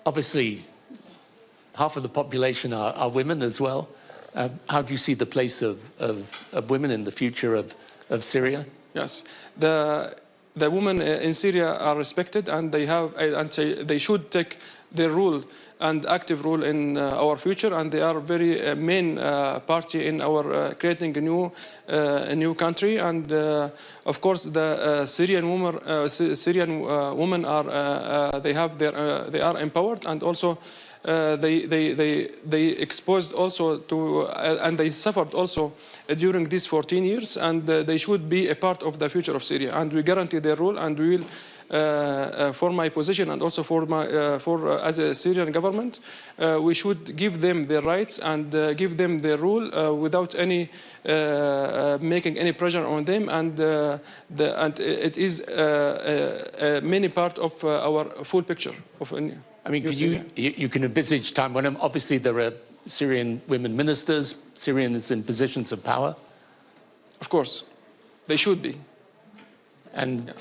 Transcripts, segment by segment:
obviously, half of the population are women as well. How do you see the place of women in the future of Syria? Yes, the women in Syria are respected, and they should take their role and active role in our future, and they are very main party in our creating a new country. And of course, the Syrian women are they are empowered, and also they exposed also to and they suffered also during these 14 years, and they should be a part of the future of Syria, and we guarantee their role, and we will for my position and also for as a Syrian government, we should give them their rights and give them their rule without any making any pressure on them, and it is many part of our full picture of. I mean, you can envisage time when obviously there are Syrian women ministers, Syrians in positions of power. Of course, they should be. And yeah.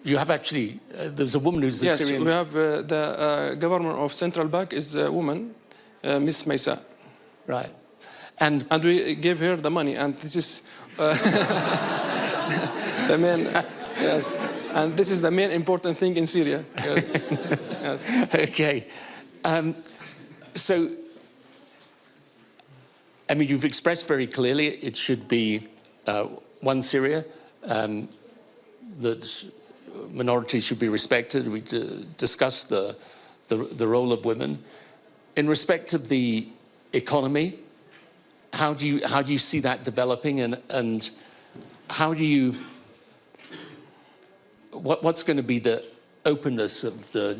You have actually, there's a woman who's the Syrian... Yes, we have the governor of Central Bank is a woman, Miss Maisa. Right. And we gave her the money, and this is the main, yes. And this is the main important thing in Syria. Yes. Yes. Okay. So, I mean, you've expressed very clearly it should be one Syria, that minorities should be respected. We discussed the role of women. In respect of the economy, how do you see that developing, and how do you, what's going to be the openness of the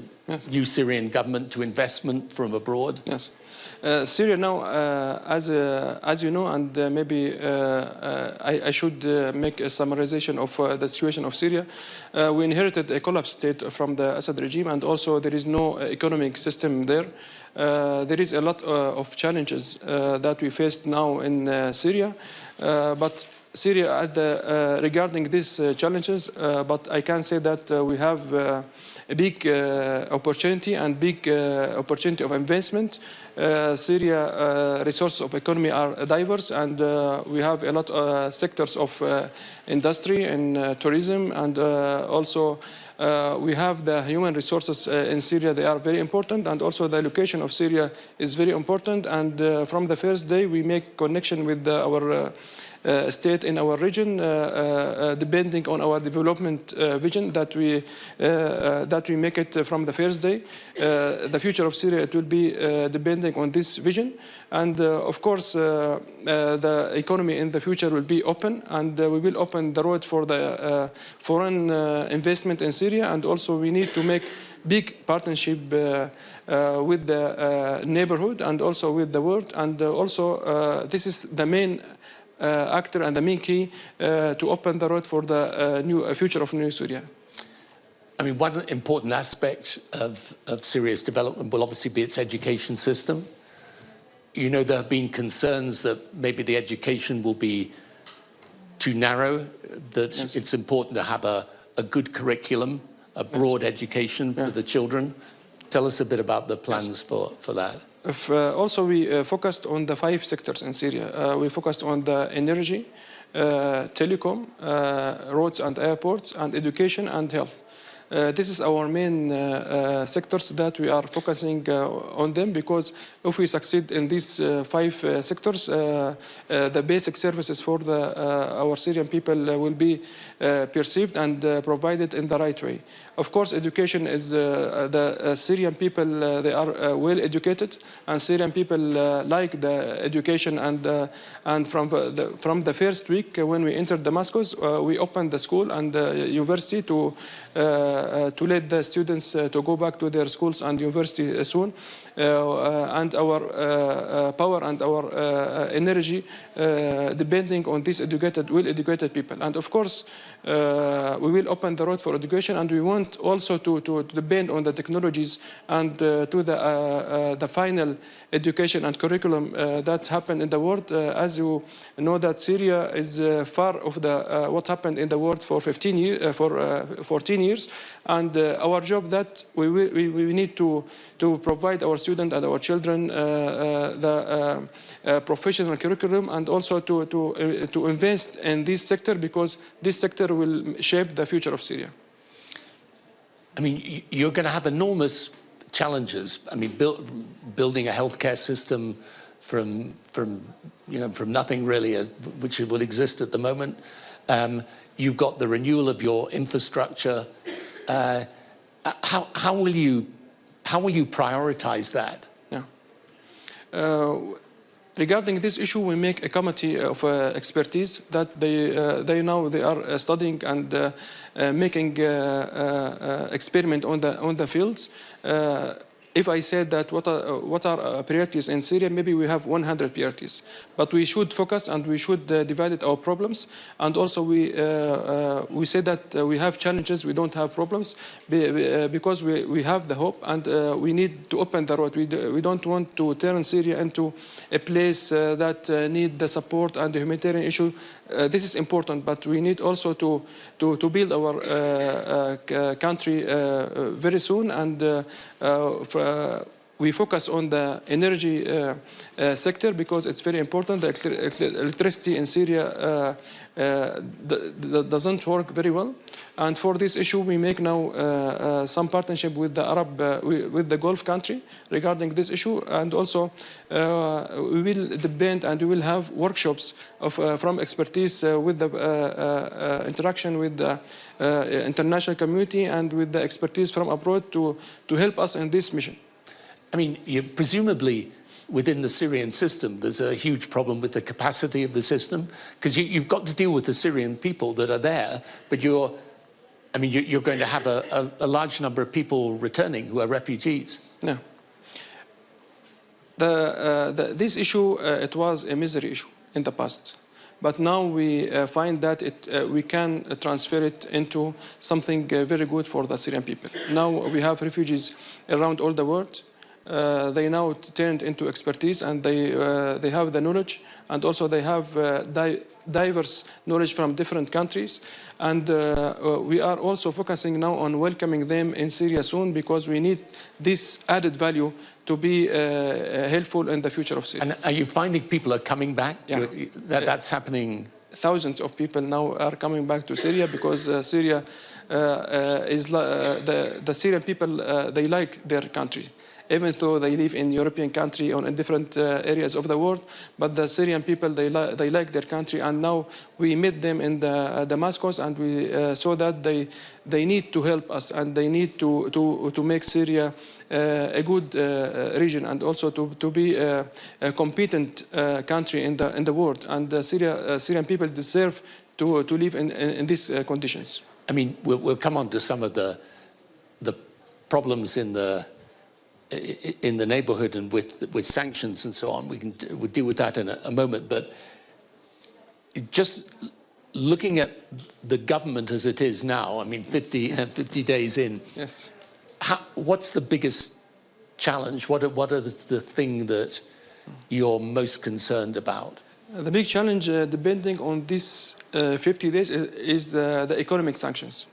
new Syrian government to investment from abroad? Yes. Syria now, as you know, and maybe I should make a summarization of the situation of Syria. We inherited a collapsed state from the Assad regime, and also there is no economic system there. There is a lot of challenges that we faced now in Syria, but Syria regarding these challenges, but I can say that we have a big opportunity and big opportunity of investment. Syria resources of economy are diverse, and we have a lot of sectors of industry and tourism, and also we have the human resources in Syria. They are very important, and also the location of Syria is very important. And from the first day, we make connection with our state in our region, depending on our development vision that we make it from the first day. The future of Syria, it will be depending on this vision, and of course the economy in the future will be open, and we will open the road for the foreign investment in Syria, and also we need to make big partnership with the neighborhood and also with the world, and also this is the main actor and the main key to open the road for the new future of New Syria. I mean, one important aspect of Syria's development will obviously be its education system. You know, there have been concerns that maybe the education will be too narrow, that yes. It's important to have a good curriculum, a broad yes. education for the children. Tell us a bit about the plans yes. for that. Also, we focused on the 5 sectors in Syria. We focused on the energy, telecom, roads and airports, and education and health. This is our main sectors that we are focusing on them, because if we succeed in these 5 sectors, the basic services for our Syrian people will be perceived and provided in the right way. Of course, education is the Syrian people, they are well educated, and Syrian people like the education, and from the first week when we entered Damascus, we opened the school and the university to let the students to go back to their schools and university soon. And our power and our energy depending on these well-educated people. And of course, we will open the road for education, and we want also to depend on the technologies and to the final education and curriculum that happened in the world. As you know, that Syria is far of what happened in the world for 14 years, And our job that we need to provide our students and our children the professional curriculum, and also to invest in this sector, because this sector will shape the future of Syria. I mean, you're going to have enormous challenges. I mean, building a healthcare system from nothing really, which will exist at the moment. You've got the renewal of your infrastructure. How will you prioritize that? Yeah. Regarding this issue, we make a committee of expertise that they are studying and making experiment on the fields. If I said that what are priorities in Syria, maybe we have 100 priorities, but we should focus and we should divide our problems. And also we say that we have challenges, we don't have problems, because we have the hope, and we need to open the road. We don't want to turn Syria into a place that need the support and the humanitarian issue. This is important, but we need also to build our country very soon, and we focus on the energy sector, because it's very important. The electricity in Syria doesn't work very well, and for this issue we make now some partnership with the with the Gulf country regarding this issue, and also we will depend and we will have workshops from expertise with the interaction with the international community and with the expertise from abroad to help us in this mission. I mean, presumably within the Syrian system, there's a huge problem with the capacity of the system, because you've got to deal with the Syrian people that are there, but you're going to have a large number of people returning who are refugees. Yeah. This issue, it was a misery issue in the past. But now we find that we can transfer it into something very good for the Syrian people. Now we have refugees around all the world. They now turned into expertise, and they have the knowledge, and also they have diverse knowledge from different countries. And we are also focusing now on welcoming them in Syria soon, because we need this added value to be helpful in the future of Syria. And are you finding people are coming back? Yeah. That's happening? Thousands of people now are coming back to Syria, because Syria is the Syrian people, they like their country, even though they live in European country or in different areas of the world. But the Syrian people, they like their country, and now we meet them in Damascus, and we saw that they need to help us, and they need to make Syria a good region, and also to be a competent country in the world. And the Syrian people deserve to live in these conditions. I mean, we'll come on to some of the problems in the neighborhood and with sanctions and so on. We'll deal with that in a moment. But just looking at the government as it is now, I mean, 50 days in. Yes. What's the biggest challenge? What are the thing that you're most concerned about? The big challenge, depending on these 50 days, is the economic sanctions.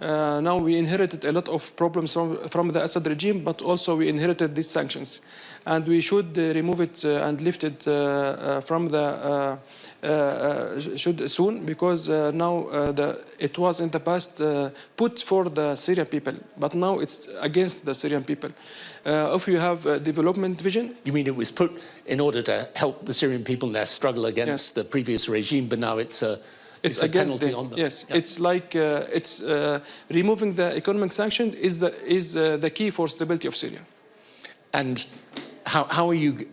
Now we inherited a lot of problems from the Assad regime, but also we inherited these sanctions, and we should remove it and lift it from the should soon, because now it was in the past put for the Syrian people, but now it's against the Syrian people. If you have a development vision. You mean it was put in order to help the Syrian people in their struggle against the previous regime, but now it's a penalty on them. Yes, yeah. It's like removing the economic sanctions is the key for stability of Syria. And how are you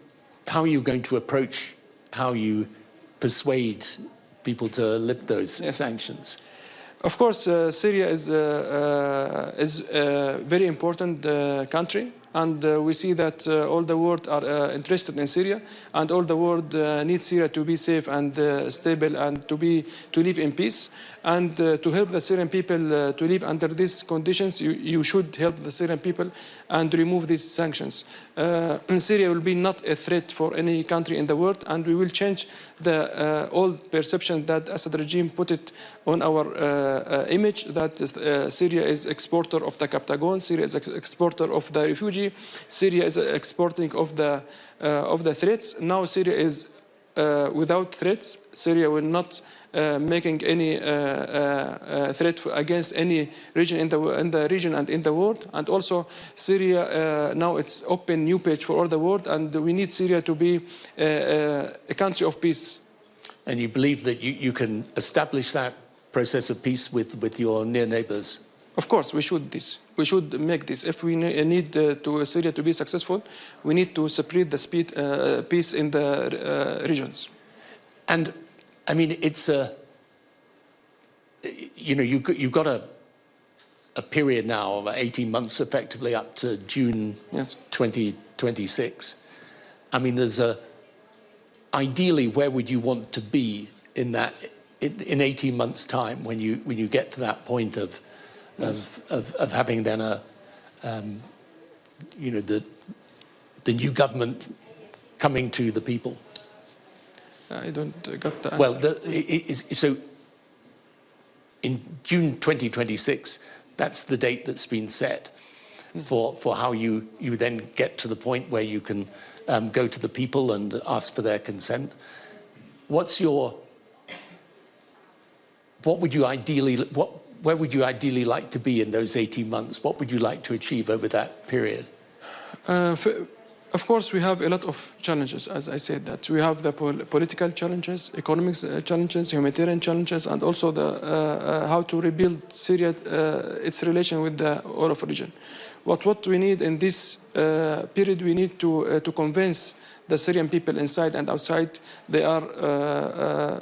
going to approach how you persuade people to lift those sanctions? Of course, Syria is a very important country And we see that all the world are interested in Syria, and all the world needs Syria to be safe and stable and to live in peace. And to help the Syrian people to live under these conditions, you should help the Syrian people and remove these sanctions. Syria will be not a threat for any country in the world, and we will change the old perception that Assad regime put it on our image, that Syria is exporter of the Captagon, Syria is exporter of the refugee, Syria is exporting of the threats. Now Syria is without threats. Syria will not making any threat against any region in the region and in the world. And also Syria now it's open new page for all the world, and we need Syria to be a country of peace. And you believe that you can establish that process of peace with your near neighbors? Of course, we should make this. If we need to Syria to be successful, we need to spread the peace in the regions. And I mean, it's you've got a period now of 18 months, effectively up to June 2026. I mean, ideally, where would you want to be in 18 months' time when you get to that point of having then the new government coming to the people? I don't got the answer. Well, so in June 2026, that's the date that's been set for how you then get to the point where you can go to the people and ask for their consent. Where would you ideally like to be in those 18 months? What would you like to achieve over that period? Of course, we have a lot of challenges, as I said, that we have the political challenges, economic challenges, humanitarian challenges, and also the how to rebuild Syria, its relation with the all of region. What we need in this period, we need to convince the Syrian people inside and outside they are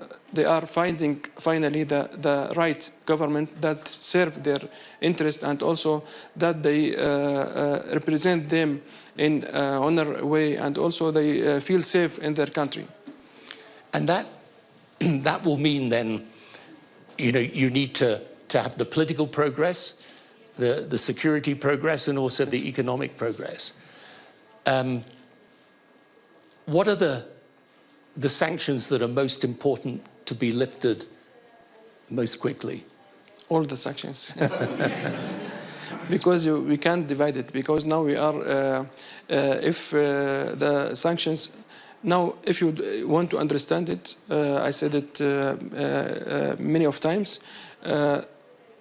finding finally the right government that serve their interest, and also that they represent them in honor way, and also they feel safe in their country. And that will mean then, you need to have the political progress, the security progress, and also the economic progress. What are the sanctions that are most important to be lifted most quickly? All the sanctions. Because we can't divide it, because now we are, if the sanctions, now if you want to understand it, I said it many of times,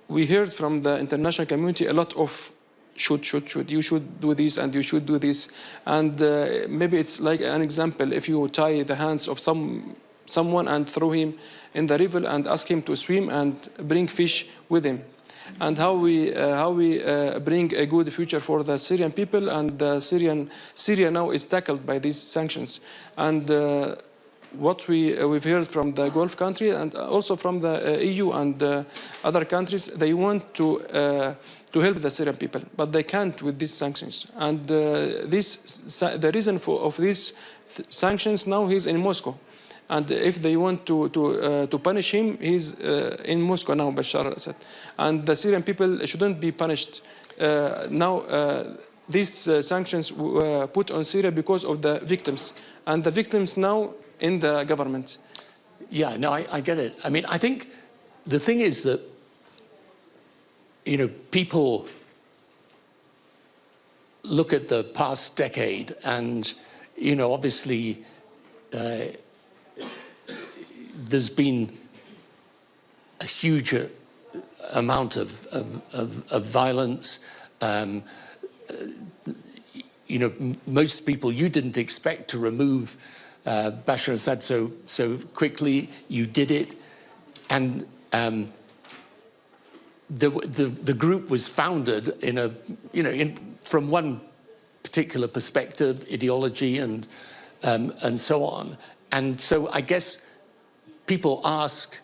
we heard from the international community a lot of should, you should do this and you should do this. And maybe it's like an example, if you tie the hands of someone and throw him in the river and ask him to swim and bring fish with him. And how we bring a good future for the Syrian people, and Syria now is tackled by these sanctions. And what we've heard from the Gulf country and also from the EU and other countries, they want to help the Syrian people, but they can't with these sanctions. And the reason of these sanctions now, he's in Moscow. And if they want to punish him, he's in Moscow now, Bashar al-Assad. And the Syrian people shouldn't be punished. Now, these sanctions put on Syria because of the victims. And the victims now in the government. Yeah, no, I get it. I mean, I think the thing is that, people look at the past decade and, obviously, there's been a huge amount of violence. Most people, you didn't expect to remove Bashar al-Assad so quickly. You did it, and the group was founded from one particular perspective, ideology, and so on. And so I guess people ask,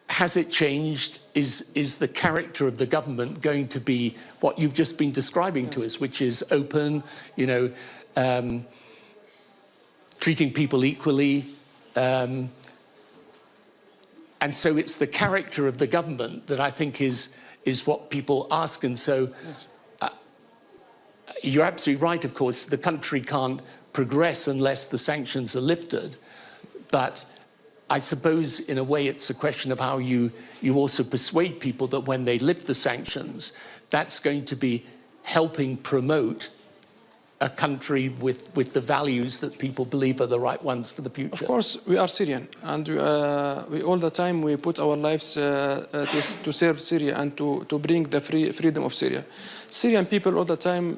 has it changed? Is the character of the government going to be what you've just been describing to us, which is open, you know, treating people equally? And so it's the character of the government that I think is what people ask. And so you're absolutely right, of course, the country can't progress unless the sanctions are lifted. But I suppose, in a way, it's a question of how you also persuade people that when they lift the sanctions, that's going to be helping promote a country with the values that people believe are the right ones for the future. Of course, we are Syrian, and we all the time we put our lives to serve Syria and to bring the freedom of Syria. Syrian people all the time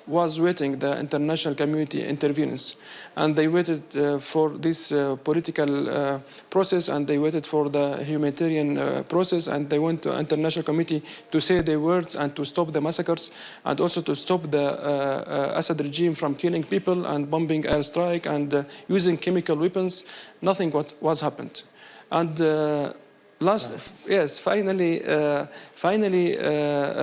was waiting the international community intervenence, and they waited for this political process, and they waited for the humanitarian process, and they went to international committee to say their words and to stop the massacres, and also to stop the Assad regime from killing people and bombing airstrike and using chemical weapons. Nothing was happened. And finally,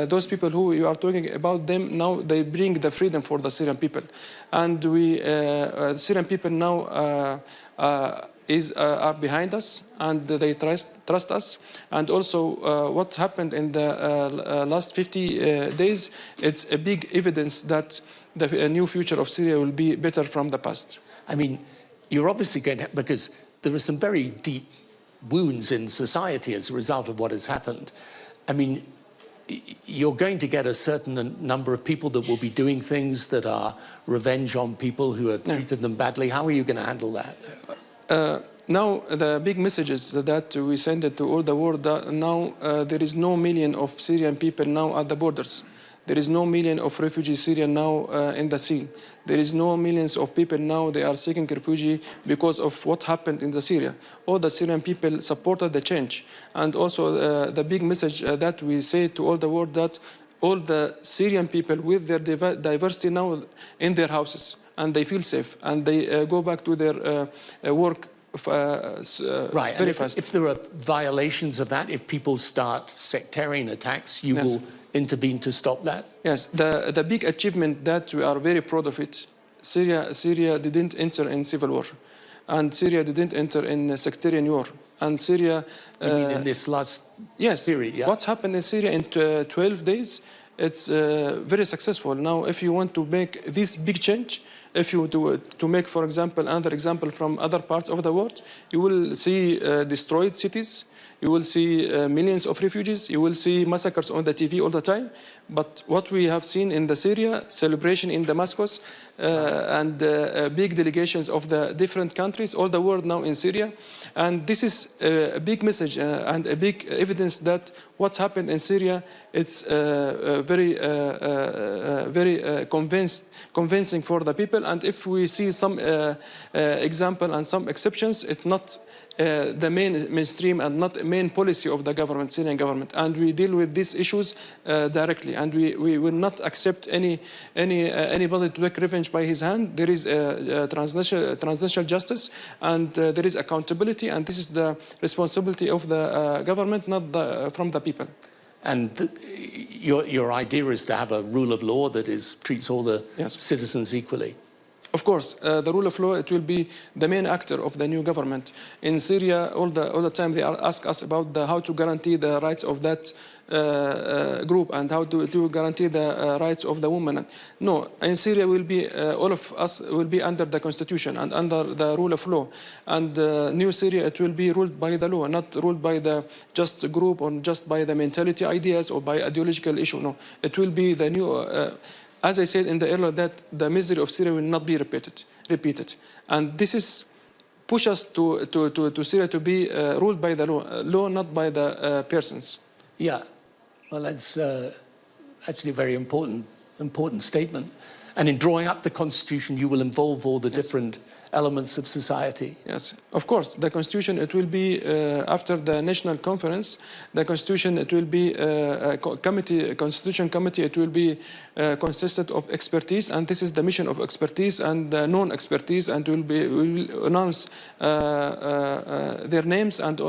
those people who you are talking about them now, they bring the freedom for the Syrian people, and the Syrian people now are behind us, and they trust us. And also, what happened in the last 50 days, it's a big evidence that the new future of Syria will be better from the past. I mean, you're obviously going to, because there are some very deep wounds in society as a result of what has happened. I mean, you're going to get a certain number of people that will be doing things that are revenge on people who have treated them badly. How are you going to handle that? Now, the big message is that we send it to all the world. Now, there is no million of Syrian people now at the borders. There is no million of refugees Syrian now in the sea. There is no millions of people now, they are seeking refuge because of what happened in the Syria. All the Syrian people supported the change. And also the big message that we say to all the world, that all the Syrian people with their diversity now in their houses, and they feel safe, and they go back to their work right. Very and fast. If there are violations of that, if people start sectarian attacks, you will intervene to stop that? Yes, the big achievement that we are very proud of it, Syria didn't enter in civil war, and Syria didn't enter in sectarian war, and Syria... You mean in this last period? Yeah. What happened in Syria in 12 days, it's very successful. Now, if you want to make this big change, if you do it, to make, for example, another example from other parts of the world, you will see destroyed cities, you will see millions of refugees, you will see massacres on the TV all the time. But what we have seen in the Syria, celebration in Damascus, and big delegations of the different countries, all the world now in Syria. And this is a big message and a big evidence that what happened in Syria, it's very convincing for the people. And if we see some example and some exceptions, it's not the mainstream and not the main policy of the government, Syrian government. And we deal with these issues directly. And we will not accept anybody to take revenge by his hand. There is transnational justice, and there is accountability, and this is the responsibility of the government, not from the people. And your idea is to have a rule of law that treats all the citizens equally. Of course, the rule of law, it will be the main actor of the new government. In Syria, all the time they ask us about how to guarantee the rights of that group and how to guarantee the rights of the women. No, in Syria will be all of us will be under the constitution and under the rule of law. And new Syria, it will be ruled by the law, not ruled by the just group or just by the mentality ideas or by ideological issue. No, it will be the new. As I said in the earlier, that the misery of Syria will not be repeated. And this is push us to Syria to be ruled by the law, not by the persons. Yeah, well, that's actually a very important statement. And in drawing up the constitution, you will involve all the different elements of society. Yes, of course. The constitution, it will be after the national conference. The constitution, it will be a constitution committee. It will be consisted of expertise, and this is the mission of expertise and non-expertise, and will announce their names, and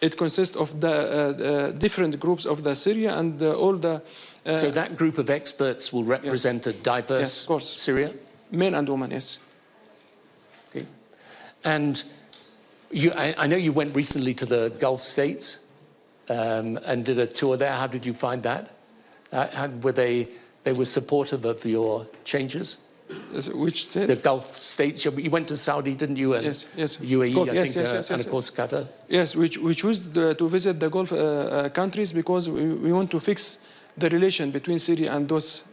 it consists of the different groups of the Syria and all the. So that group of experts will represent a diverse Syria? Men and women, yes. Okay. And I know you went recently to the Gulf states and did a tour there. How did you find that? They were supportive of your changes? Which state? The Gulf states. You went to Saudi, didn't you? And yes. UAE, I think, and of course Qatar. Yes, we choose to visit the Gulf countries because we want to fix the relation between Syria and those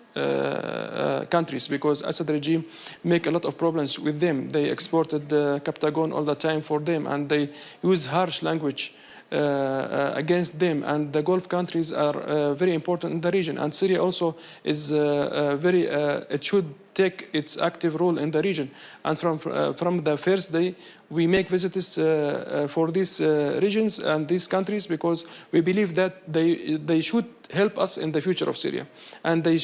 countries, because Assad regime make a lot of problems with them. They exported Captagon all the time for them, and they use harsh language against them. And the Gulf countries are very important in the region, and Syria also is it should take its active role in the region. And from the first day, we make visits for these regions and these countries, because we believe that they should help us in the future of Syria, and they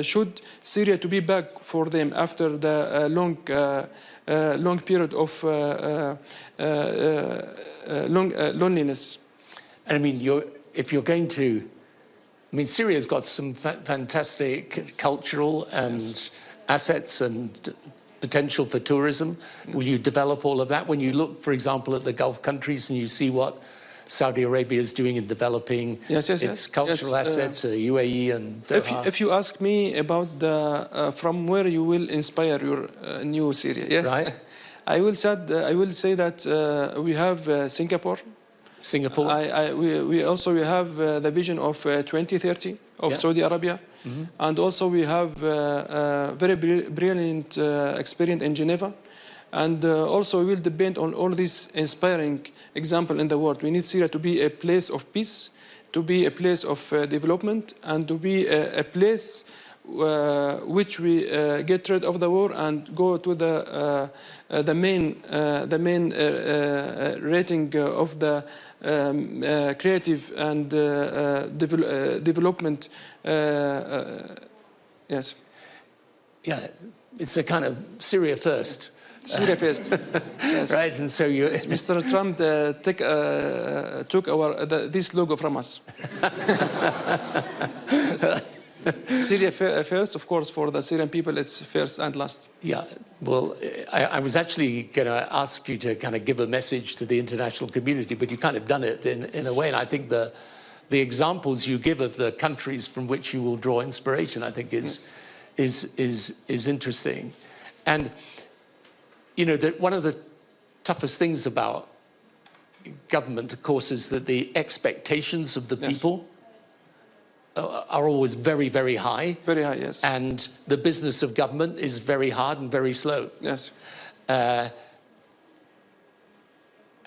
should Syria to be back for them after the long period of loneliness. And I mean, if you're going to, I mean, Syria's got some fantastic cultural and assets and potential for tourism. Will you develop all of that? When you look, for example, at the Gulf countries and you see what Saudi Arabia is doing in developing its cultural assets, UAE and Doha. If you ask me about from where you will inspire your new Syria, yes, right. I will say that we have Singapore. We also have the vision of 2030 of Saudi Arabia, and also we have very brilliant experience in Geneva. And also we will depend on all these inspiring examples in the world. We need Syria to be a place of peace, to be a place of development, and to be a place which we get rid of the war and go to the main rating of the creative and development. Yes. Yeah, it's a kind of Syria first. Syria first, yes. Right, and so you... Mr. Trump took this logo from us. Syria first, of course, for the Syrian people, it's first and last. Yeah, well, I was actually going to ask you to kind of give a message to the international community, but you kind of done it in a way, and I think the examples you give of the countries from which you will draw inspiration, I think is interesting. And you know, that one of the toughest things about government, of course, is that the expectations of the people are always very, very high. Very high, yes. And the business of government is very hard and very slow. Yes. How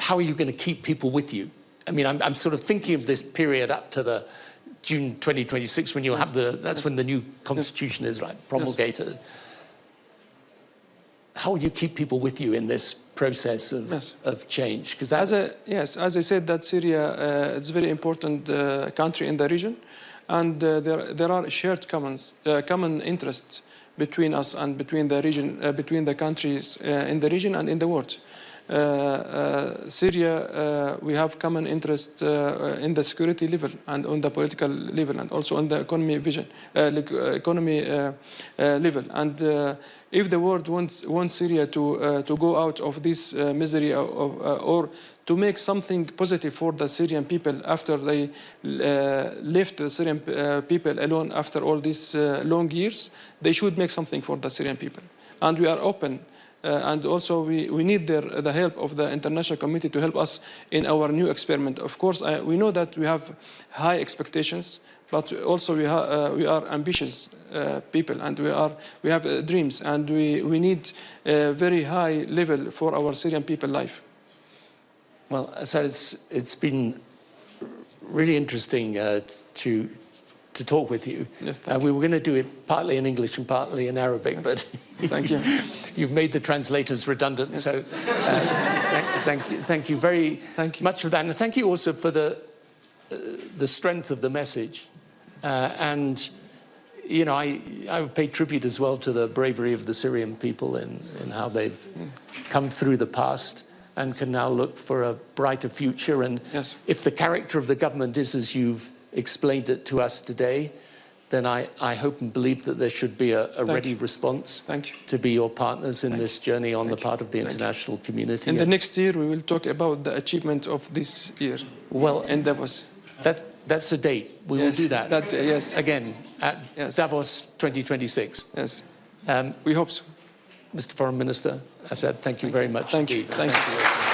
are you going to keep people with you? I mean, I'm sort of thinking of this period up to the June 2026 when you have that's when the new constitution is promulgated. Yes. How will you keep people with you in this process of change? Because as I said, that Syria is a very important country in the region, and there are shared common interests between us and between the region, between the countries in the region and in the world. Syria, we have common interest in the security level and on the political level, and also on the economy level. And if the world wants Syria to go out of this misery or to make something positive for the Syrian people after they left the Syrian people alone after all these long years, they should make something for the Syrian people. And we are open. And also we need the help of the international community to help us in our new experiment. Of course, we know that we have high expectations, but also we are ambitious people, and we have dreams, and we need a very high level for our Syrian people life. Well, so it's been really interesting to to talk with you. Yes, we were going to do it partly in English and partly in Arabic, but thank you. You've made the translators redundant. Yes. So thank you very much for that. And thank you also for the strength of the message. And, you know, I pay tribute as well to the bravery of the Syrian people in how they've come through the past and can now look for a brighter future. And yes. If the character of the government is as you've explained it to us today, then I hope and believe that there should be a ready response to be your partners in this journey on the part of the international community. In the next year, we will talk about the achievement of this year. Well, in Davos. That's a date. We will do that. Yes. Again, at Davos 2026. Yes. We hope so. Mr. Foreign Minister Asaad, thank you very much. Thank you. Thank you.